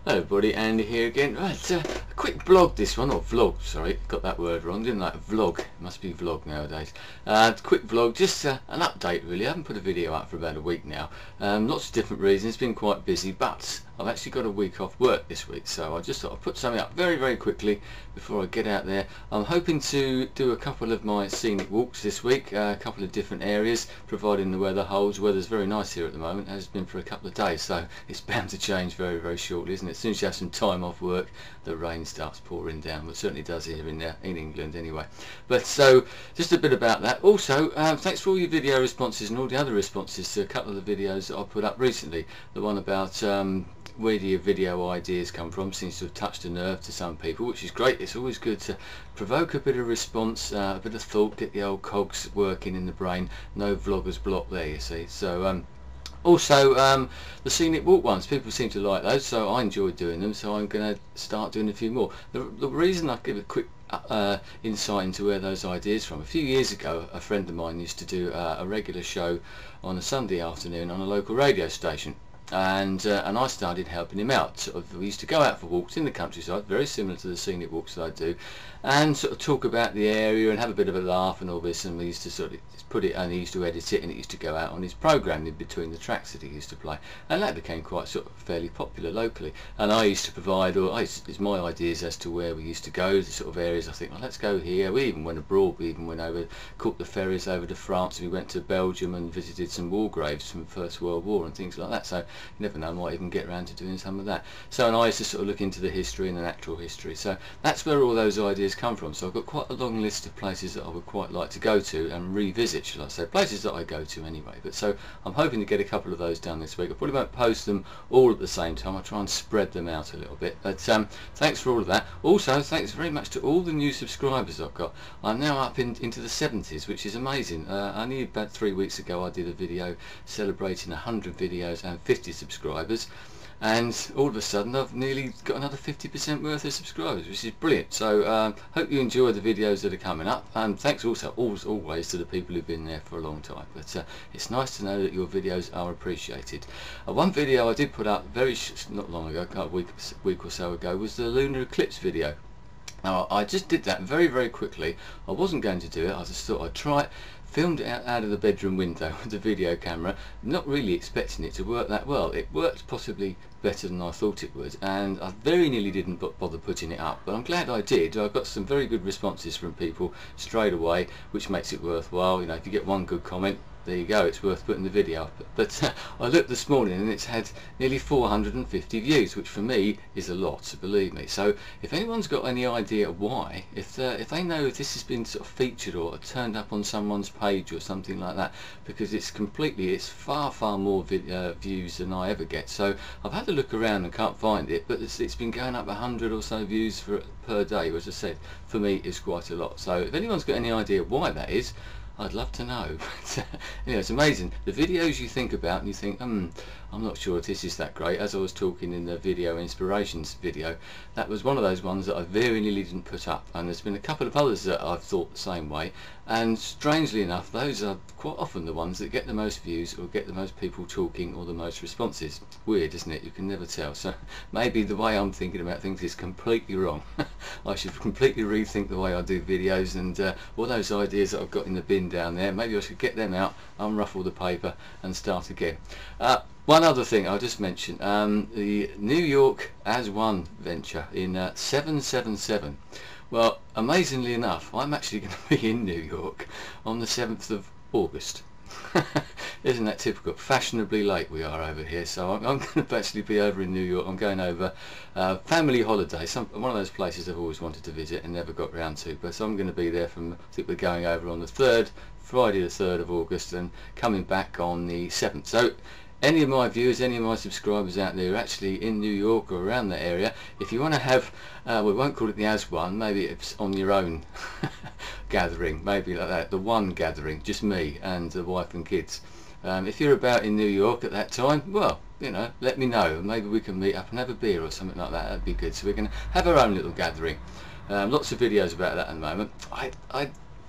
Hello everybody, Andy here again. Right, a quick blog this one, or vlog, sorry, got that word wrong, didn't I? Vlog, it must be vlog nowadays. Quick vlog, just an update really. I haven't put a video out for about a week now. Lots of different reasons, it's been quite busy, but I've actually got a week off work this week, so I just thought I'd put something up very quickly before I get out there. I'm hoping to do a couple of my scenic walks this week, a couple of different areas, providing the weather holds. Weather's very nice here at the moment, it has been for a couple of days, so it's bound to change very shortly, isn't it? As soon as you have some time off work, the rain starts pouring down. Well, it certainly does here in England anyway. But so, just a bit about that. Also, thanks for all your video responses and all the other responses to a couple of the videos that I put up recently. The one about where do your video ideas come from seems to have touched a nerve to some people, which is great. It's always good to provoke a bit of response, a bit of thought, get the old cogs working in the brain. No vlogger's block there, you see. So also, the scenic walk ones, people seem to like those, so I enjoy doing them, so I'm going to start doing a few more. The reason I give a quick insight into where those ideas from, a few years ago a friend of mine used to do a regular show on a Sunday afternoon on a local radio station. And I started helping him out. We used to go out for walks in the countryside, very similar to the scenic walks that I do, and sort of talk about the area and have a bit of a laugh and all this. And we used to sort of put it, and he used to edit it, and it used to go out on his programme in between the tracks that he used to play, and that became quite sort of fairly popular locally. And I used to provide, it's my ideas as to where we used to go, the sort of areas I think, well, let's go here. We even went abroad. We even went over, caught the ferries over to France. We went to Belgium and visited some war graves from the First World War and things like that. So you never know, I might even get around to doing some of that. So, and I used to sort of look into the history and the natural history. So that's where all those ideas come from. So I've got quite a long list of places that I would quite like to go to and revisit, shall I say, places that I go to anyway. But so I'm hoping to get a couple of those done this week. I probably won't post them all at the same time. I'll try and spread them out a little bit. But thanks for all of that. Also, thanks very much to all the new subscribers I've got. I'm now up into the 70s, which is amazing. Only about 3 weeks ago I did a video celebrating 100 videos and 50 subscribers, and all of a sudden I've nearly got another 50% worth of subscribers, which is brilliant. So hope you enjoy the videos that are coming up, and thanks also always to the people who've been there for a long time. But it's nice to know that your videos are appreciated. One video I did put up not long ago, a week or so ago, was the lunar eclipse video. Now I just did that very quickly. I wasn't going to do it, I just thought I'd try it. Filmed it out of the bedroom window with the video camera, not really expecting it to work that well. It worked possibly better than I thought it would, and I very nearly didn't bother putting it up, but I'm glad I did. I got some very good responses from people straight away, which makes it worthwhile. You know, if you get one good comment, there you go, it's worth putting the video up. But I looked this morning and it's had nearly 450 views, which for me is a lot, believe me. So if anyone's got any idea why, if they know if this has been sort of featured or turned up on someone's page or something like that, because it's far more views than I ever get. So I've had to look around and can't find it, but it's been going up 100 or so views per day, which I said for me is quite a lot. So if anyone's got any idea why that is, I'd love to know. You know, it's amazing the videos you think about and you think, I'm not sure if this is that great. As I was talking in the video inspirations video, that was one of those ones that I very nearly didn't put up, and there's been a couple of others that I've thought the same way, and strangely enough those are quite often the ones that get the most views or get the most people talking or the most responses. Weird, isn't it? You can never tell. So maybe the way I'm thinking about things is completely wrong. I should completely rethink the way I do videos, and all those ideas that I've got in the bin down there, maybe I should get them out, unruffle the paper and start again. One other thing I'll just mention, the New York as One venture in 777. Well, amazingly enough, I'm actually going to be in New York on the 7th of August. Isn't that typical? Fashionably late we are over here, so I'm going to actually be over in New York. I'm going over family holiday, one of those places I've always wanted to visit and never got round to, but I'm going to be there from, I think we're going over on the 3rd, Friday the 3rd of August, and coming back on the 7th. So any of my viewers, any of my subscribers out there who are actually in New York or around that area, if you want to have, we won't call it the As One, maybe it's on your own gathering, maybe like that, the One gathering, just me and the wife and kids. If you're about in New York at that time, well, you know, let me know. Maybe we can meet up and have a beer or something like that. That'd be good. So we can have our own little gathering. Lots of videos about that at the moment.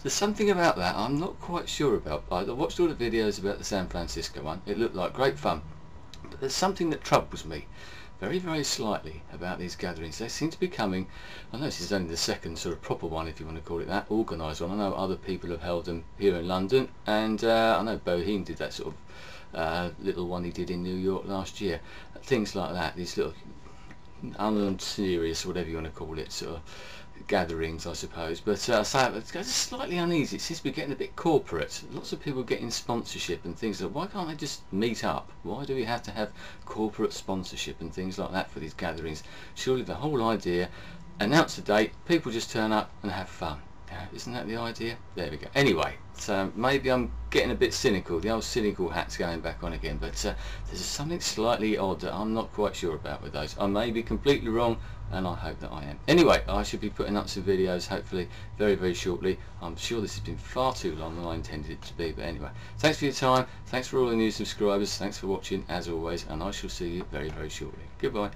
There's something about that I'm not quite sure about. I watched all the videos about the San Francisco one. It looked like great fun. But there's something that troubles me very, very slightly about these gatherings. They seem to be coming, I know this is only the second sort of proper one, if you want to call it that, organised one. I know other people have held them here in London, and I know Boheme did that sort of little one he did in New York last year. Things like that, these little unserious, whatever you want to call it, sort of gatherings, I suppose. But so it's slightly uneasy. It seems to be getting a bit corporate. Lots of people getting sponsorship and things like, why can't they just meet up? Why do we have to have corporate sponsorship and things like that for these gatherings? Surely the whole idea, announce a date, people just turn up and have fun. Isn't that the idea? There we go. Anyway, so maybe I'm getting a bit cynical. The old cynical hat's going back on again, but there's something slightly odd that I'm not quite sure about with those. I may be completely wrong, and I hope that I am. Anyway, I should be putting up some videos hopefully very, very shortly. I'm sure this has been far too long than I intended it to be, but anyway, thanks for your time, thanks for all the new subscribers, thanks for watching as always, and I shall see you very, very shortly. Goodbye.